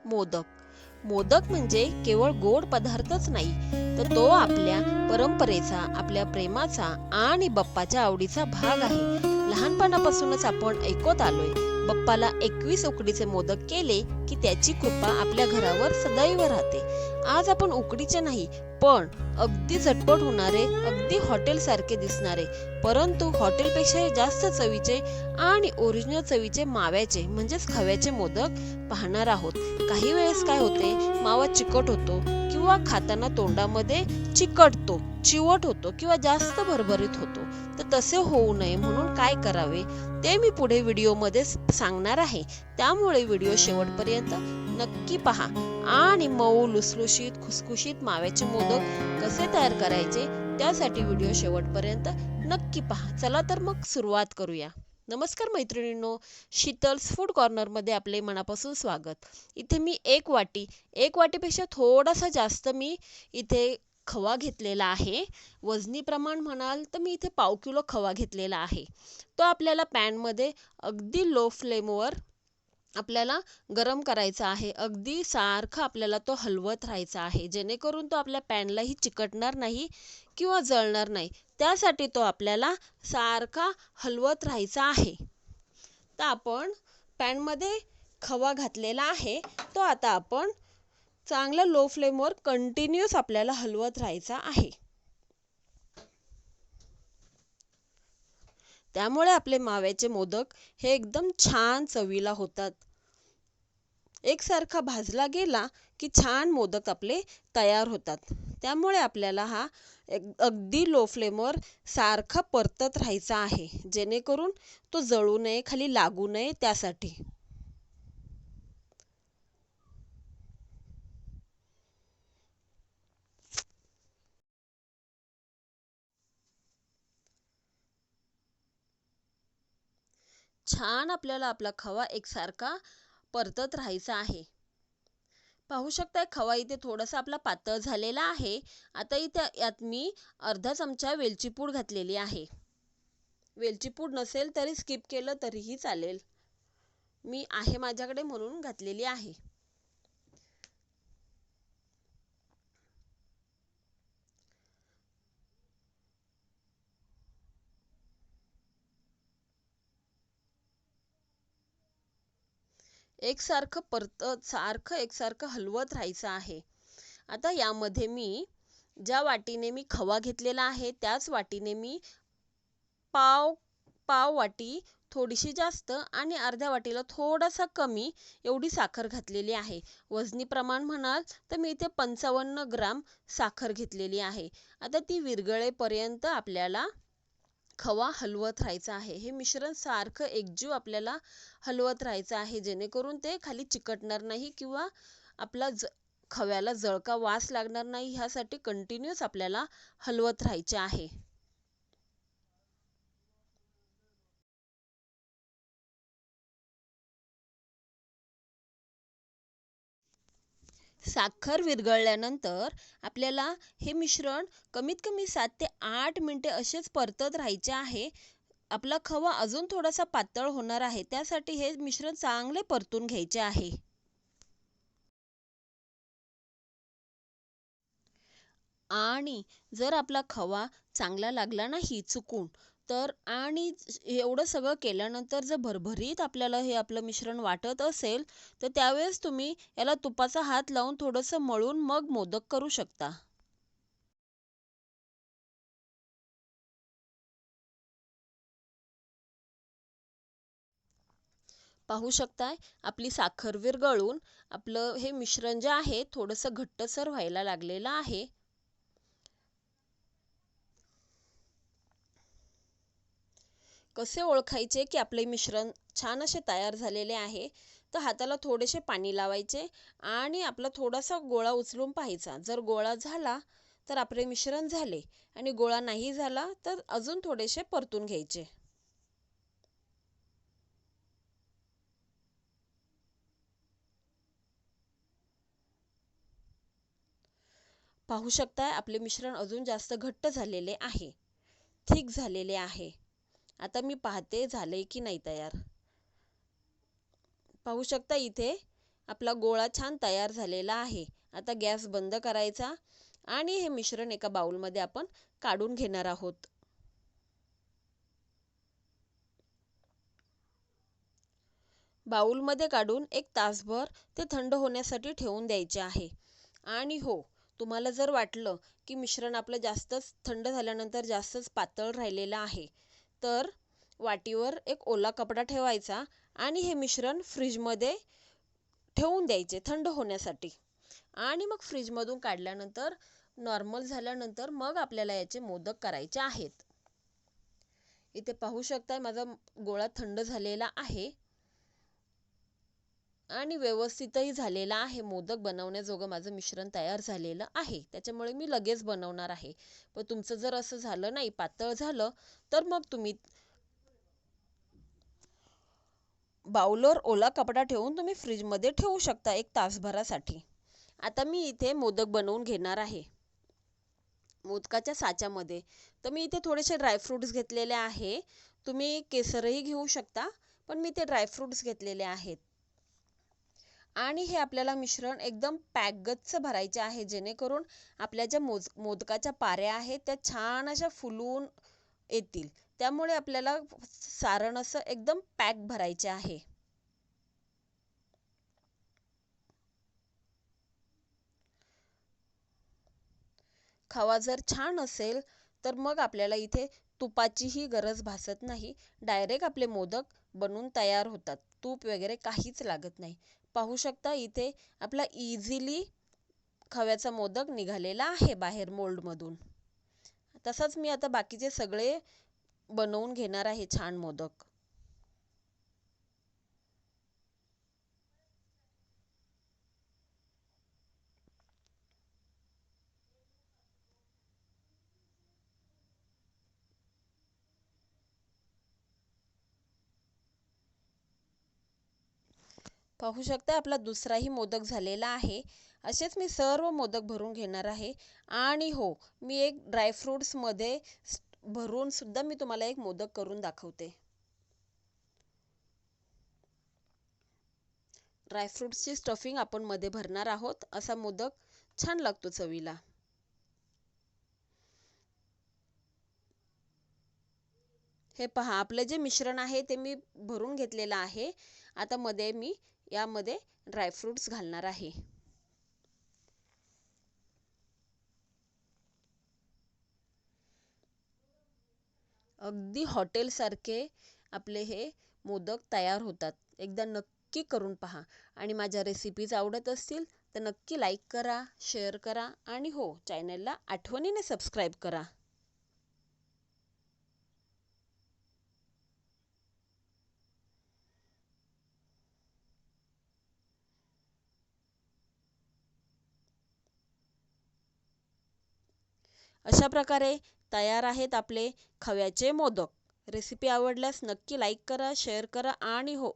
मोदक. मोदक म्हणजे केवळ गोड पदार्थच नाही, तर तो आपल्या परंपरेचा, आपल्या प्रेमाचा आणि बाप्पाच्या आवडीचा भाग आहे. लहानपणापासूनच आपण ऐकत आलोय, बाप्पाला 21 उकडीचे मोदक केले की त्याची कृपा आपल्या घरावर सदैव राहते. आज आपण उकडीचे नाही, पण अगदी झटपट होणारे, अगदी हॉटेल सारखे दिसणारे, परंतु हॉटेलपेक्षा जास्त चवीचे आणि ओरिजिनल चवीचे माव्याचे म्हणजेच खव्याचे मोदक पाहणार आहोत. काही वेळेस काय होते, मावा चिकट होतो किंवा खाताना तोंडामध्ये चिकटतो, चिवट होतो किंवा जास्त भरभरीत होतो. तर तसे होऊ नये म्हणून काय करावे ते मी पुढे व्हिडिओमध्ये सांगणार आहे. त्यामुळे व्हिडिओ शेवटपर्यंत नक्की पहा आणि मऊ लुसलुशीत खुसखुशीत माव्याचे मोदक कसे तयार करायचे त्यासाठी व्हिडिओ शेवटपर्यंत नक्की पहा. चला तर मग सुरुवात करूया. नमस्कार मैत्रिणींनो, शीतल्स फूड कॉर्नर मध्ये आपले मनापासून स्वागत. इथे मी एक वाटीपेक्षा थोडासा जास्त मी इथे खवा घेतलेला आहे. वजनी प्रमाण म्हणाल तर मी इथे 1/2 किलो खवा घेतलेला आहे. तो आपल्याला पॅन मध्ये अगदी लो फ्लेमवर आपल्याला गरम करायचा आहे. अगदी सारखा आपल्याला तो हलवत राहायचा आहे, जेणेकरून तो आपल्या पॅनलाही चिकटणार नाही किंवा जळणार नाही. त्यासाठी तो आपल्याला सारखा हलवत राहायचा आहे. तर आपण पॅनमध्ये खवा घातलेला आहे, तो आता आपण चांगला लो फ्लेमवर कंटिन्यूअस आपल्याला हलवत राहायचा आहे. त्यामुळे आपले माव्याचे मोदक हे एकदम छान चवीला होतात. एकसारखा भाजला गेला की छान मोदक आपले तयार होतात. त्यामुळे आपल्याला हा अगदी लो फ्लेमवर सारखा परतत राहायचा आहे, जेणेकरून तो जळू नये, खाली लागू नये त्यासाठी. छान आपल्याला आपला खवा एकसारखा परतत राहायचा आहे. पाहू शकताय खवा इथे थोडासा आपला पातळ झालेला आहे. आता इथे यात मी अर्धा चमचा वेलची पूड घातलेली आहे. वेलची पूड नसेल तरी स्किप केलं तरीही चालेल. मी आहे माझ्याकडे म्हणून घातलेली आहे. एकसारखं हलवत राहायचं आहे. आता यामध्ये मी ज्या वाटीने मी खवा घेतलेला आहे त्याच वाटीने मी पाव पाव वाटी थोडीशी जास्त आणि अर्ध्या वाटीला थोडासा कमी एवढी साखर घातलेली आहे. वजनी प्रमाण म्हणाल तर मी इथे 55 ग्राम साखर घेतलेली आहे. आता ती विरघळेपर्यंत आपल्याला खवा हलवत राहायचा आहे. हे मिश्रण सारखं एकजीव आपल्याला हलवत राहायचं आहे, जेणेकरून ते खाली चिकटणार नाही किंवा आपला खव्याला जळका वास लागणार नाही. ह्यासाठी कंटिन्यूअस आपल्याला हलवत राहायचे आहे. साखर विरघळल्यानंतर आपल्याला हे मिश्रण कमीत कमी 7 ते 8 मिनिटे असेच परतत राहायचे आहे. आपला खवा अजून थोडासा पातळ होणार आहे, त्यासाठी हे मिश्रण चांगले परतून घ्यायचे आहे. आणि जर आपला खवा चांगला लागला नाही चुकून तर आणि एवढं सगळं केल्यानंतर जर भरभरीत आपल्याला हे आपलं मिश्रण वाटत असेल तर त्यावेळेस तुम्ही याला तुपाचा हात लावून थोडंसं मळून मग मोदक करू शकता. पाहू शकताय आपली साखर विरघळून आपलं हे मिश्रण जे आहे थोडंसं घट्टसर व्हायला लागलेलं आहे. कसे ओळखायचे की आपले मिश्रण छान असे तयार झालेले आहे, तर हाताला थोडेसे पाणी लावायचे आणि आपला थोडासा गोळा उचलून पाहायचा. जर गोळा झाला तर आपले मिश्रण झाले आणि गोळा नाही झाला तर अजून थोडेसे परतून घ्यायचे. पाहू शकताय आपले मिश्रण अजून जास्त घट्ट झालेले आहे, थिक झालेले आहे. आता मी पाहते झाले की नाही तयार. पाहू शकता इथे आपला गोळा छान तयार झालेला आहे. आता गॅस बंद करायचा आणि हे मिश्रण एका बाउलमध्ये आपण काढून घेणार आहोत. बाउलमध्ये काढून 1 तासभर ते थंड होण्यासाठी ठेवून द्यायचे आहे. आणि हो, तुम्हाला जर वाटलं की मिश्रण आपलं जास्तच थंड झाल्यानंतर जास्तच पातळ राहिलेलं आहे, तर वाटीवर एक ओला कपडा ठेवायचा आणि हे मिश्रण फ्रीजमध्ये ठेवून द्यायचे थंड होण्यासाठी. आणि मग फ्रीजमधून काढल्यानंतर नॉर्मल झाल्यानंतर मग आपल्याला याचे मोदक करायचे आहेत. इथे पाहू शकताय माझा गोळा थंड झालेला आहे आणि व्यवस्थितही झालेला आहे. मोदक बनवण्याजोगं माझं मिश्रण तयार झालेलं आहे. त्याच्यामुळे मी लगेच बनवणार आहे. पण तुमचं जर असं झालं नाही, पातळ झालं, तर मग तुम्ही बाउलवर ओला कपडा ठेवून तुम्ही फ्रीजमध्ये ठेवू शकता 1 तासभरासाठी. आता मी इथे मोदक बनवून घेणार आहे मोदकाच्या साच्यामध्ये. तर मी इथे थोडेसे ड्रायफ्रुट्स घेतलेले आहे. तुम्ही केसरही घेऊ शकता, पण मी ते ड्रायफ्रुट्स घेतलेले आहेत. आणि हे आपल्याला मिश्रण एकदम पॅकगच्च भरायचे आहे, जेणेकरून आपल्या ज्या मोदकाच्या पाऱ्या आहेत त्या छान अशा फुलून येतील. त्यामुळे आपल्याला सारण असं एकदम पॅक भरायचे आहे. खवा जर छान असेल तर मग आपल्याला इथे तुपाचीही गरज भासत नाही. डायरेक्ट आपले मोदक बनून तयार होतात. तूप वगैरे काहीच लागत नाही. पाहू शकता इथे आपला इझिली खव्याचा मोदक निघालेला आहे बाहेर मोल्डमधून. तसंच मी आता बाकीचे सगळे बनवून घेणार आहे छान मोदक. पाहू शकता आपला दुसराही मोदक झालेला आहे. असेच मी सर्व मोदक भरून घेणार आहे. आणि हो, मी एक ड्रायफ्रुट्समध्ये भरून सुद्धा मी तुम्हाला एक मोदक करून दाखवते. ड्रायफ्रुट्सची स्टफिंग आपण मध्ये भरणार आहोत. असा मोदक छान लागतो चवीला. हे पहा, आपलं जे मिश्रण आहे ते मी भरून घेतलेलं आहे. आता मध्ये मी यामध्ये ड्रायफ्रुट्स घालणार आहे. अगदी हॉटेलसारखे आपले हे मोदक तयार होतात. एकदा नक्की करून पहा. आणि माझ्या रेसिपीज आवडत असतील तर नक्की लाईक करा, शेअर करा आणि हो, चॅनलला आठवणीने सबस्क्राईब करा. अशा प्रकारे तयार आहेत आपले खव्याचे मोदक. रेसिपी आवडल्यास नक्की लाईक करा, शेअर करा आणि हो,